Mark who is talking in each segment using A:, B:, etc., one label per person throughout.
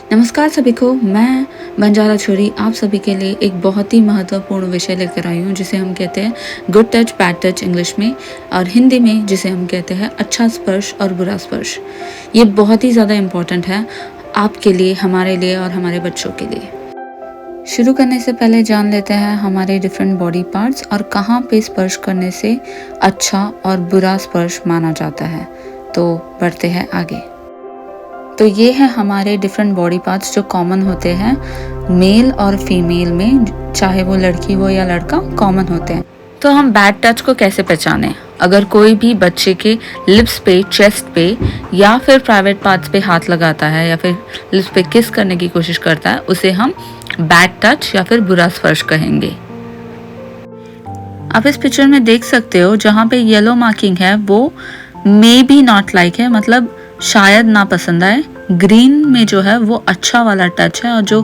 A: नमस्कार सभी को, मैं बंजारा छोरी आप सभी के लिए एक बहुत ही महत्वपूर्ण विषय लेकर आई हूँ जिसे हम कहते हैं good touch bad touch English में, और हिंदी में जिसे हम कहते हैं अच्छा स्पर्श और बुरा स्पर्श। ये बहुत ही ज़्यादा इम्पोर्टेंट है आपके लिए, हमारे लिए और हमारे बच्चों के लिए। शुरू करने से पहले जान लेते हैं हमारे डिफरेंट बॉडी पार्ट्स और कहाँ पे स्पर्श करने से अच्छा और बुरा स्पर्श माना जाता है। तो बढ़ते हैं आगे। तो ये है हमारे डिफरेंट बॉडी पार्ट्स जो कॉमन होते हैं मेल और फीमेल में, चाहे वो लड़की हो या लड़का, कॉमन होते हैं। तो हम बैड टच को कैसे पहचानें? अगर कोई भी बच्चे के लिप्स पे, चेस्ट पे या फिर प्राइवेट पार्ट्स पे हाथ लगाता है या फिर लिप्स पे किस करने की कोशिश करता है, उसे हम बैड टच या फिर बुरा स्पर्श कहेंगे। आप इस पिक्चर में देख सकते हो जहाँ पे येलो मार्किंग है वो मे बी नॉट लाइक है, मतलब शायद ना पसंद आए। ग्रीन में जो है वो अच्छा वाला टच है और जो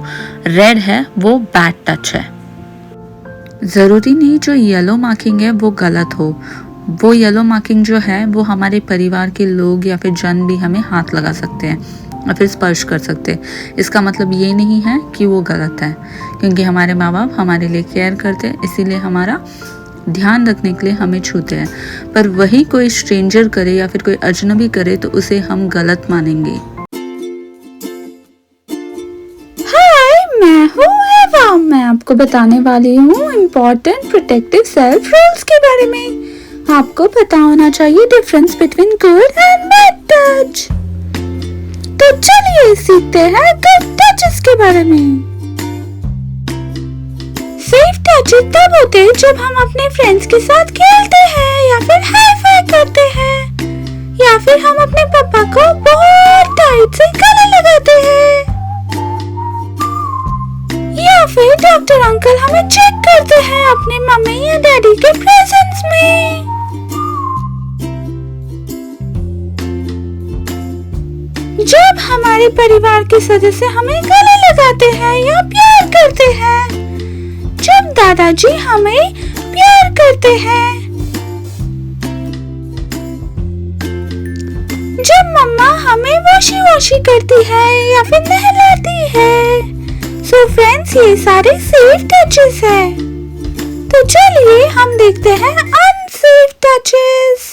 A: रेड है वो बैड टच है। ज़रूरी नहीं जो येलो मार्किंग है वो गलत हो। वो येलो मार्किंग जो है वो हमारे परिवार के लोग या फिर जन भी हमें हाथ लगा सकते हैं और फिर स्पर्श कर सकते हैं। इसका मतलब ये नहीं है कि वो गलत है, क्योंकि हमारे माँ बाप हमारे लिए केयर करते हैं, इसीलिए हमारा ध्यान रखने के लिए हमें छूते हैं। पर वही कोई स्ट्रेंजर करे या फिर कोई अजनबी करे तो उसे हम गलत मानेंगे। हाय, मैं हूँ एवा। मैं आपको बताने वाली हूँ इम्पोर्टेंट प्रोटेक्टिव सेल्फ रूल्स के बारे में। आपको पता होना चाहिए difference between good and bad touch. तो चलिए सीखते हैं गुड टचेस के बारे में। सेफ टचेस तब होते हैं जब हम अपने फ्रेंड्स के साथ खेलते हैं या फिर हाई फाई करते हैं, या फिर हम अपने पापा को बहुत टाइट से गले लगाते हैं, या फिर डॉक्टर अंकल हमें चेक करते हैं अपने मम्मी या डैडी के प्रेजेंस में। जब हमारे परिवार के सदस्य हमें गले लगाते हैं या प्यार करते हैं, जब दादाजी हमें प्यार करते हैं, जब मम्मा हमें वॉशी वॉशी करती है या फिर नहलाती है। सो फ्रेंड्स, ये सारे सेफ टचेस है। तो चलिए हम देखते हैं अनसेफ टचेस।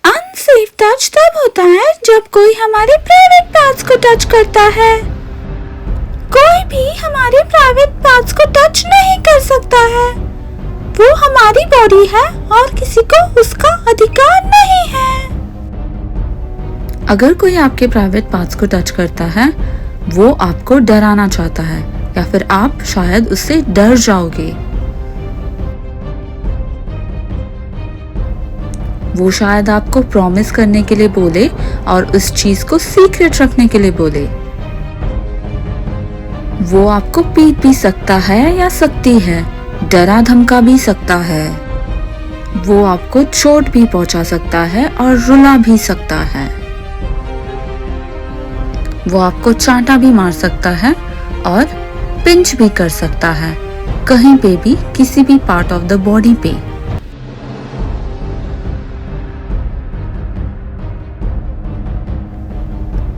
A: अनसेफ टच तब होता है जब कोई हमारे प्राइवेट पार्ट्स को टच करता है। कोई भी हमारे प्राइवेट पार्ट्स को टच नहीं कर सकता है। वो हमारी बॉडी है और किसी को उसका अधिकार नहीं है। अगर कोई आपके प्राइवेट पार्ट्स को टच करता है, वो आपको डराना चाहता है या फिर आप शायद उससे डर जाओगे। वो शायद आपको प्रॉमिस करने के लिए बोले और उस चीज को सीक्रेट रखने के लिए बोले। वो आपको पीट भी सकता है या सकती है, डरा धमका भी सकता है। वो आपको चोट भी पहुंचा सकता है और रुला भी सकता है। वो आपको चांटा भी मार सकता है और पिंच भी कर सकता है, कहीं पे भी, किसी भी पार्ट ऑफ द बॉडी पे।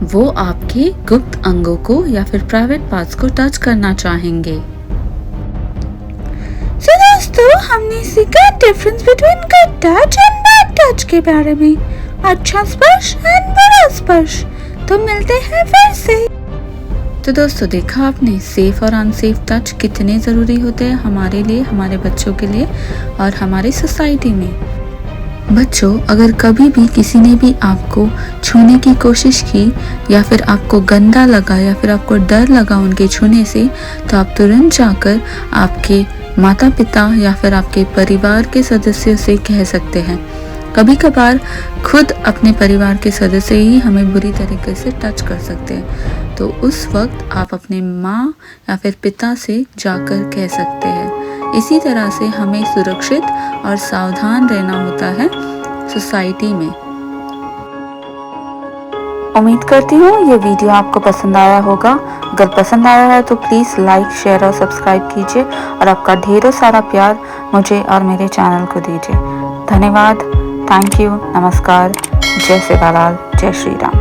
A: वो आपके गुप्त अंगों को या फिर प्राइवेट पार्ट्स को टच करना चाहेंगे। So दोस्तों, हमने सीखा difference between good touch and bad touch के बारे में, अच्छा स्पर्श एंड बुरा स्पर्श। तो मिलते हैं फिर से। तो दोस्तों, देखा आपने सेफ और अनसेफ टच कितने जरूरी होते हैं हमारे लिए, हमारे बच्चों के लिए और हमारी सोसाइटी में। बच्चों, अगर कभी भी किसी ने भी आपको छूने की कोशिश की या फिर आपको गंदा लगा या फिर आपको डर लगा उनके छूने से, तो आप तुरंत जाकर आपके माता पिता या फिर आपके परिवार के सदस्यों से कह सकते हैं। कभी कभार खुद अपने परिवार के सदस्य ही हमें बुरी तरीके से टच कर सकते हैं, तो उस वक्त आप अपने माँ या फिर पिता से जाकर कह सकते हैं। इसी तरह से हमें सुरक्षित और सावधान रहना होता है सोसाइटी में। उम्मीद करती हूँ ये वीडियो आपको पसंद आया होगा। अगर पसंद आया है तो प्लीज़ लाइक, शेयर और सब्सक्राइब कीजिए और आपका ढेरों सारा प्यार मुझे और मेरे चैनल को दीजिए। धन्यवाद, थैंक यू, नमस्कार, जय सेवालाल, जय श्री राम।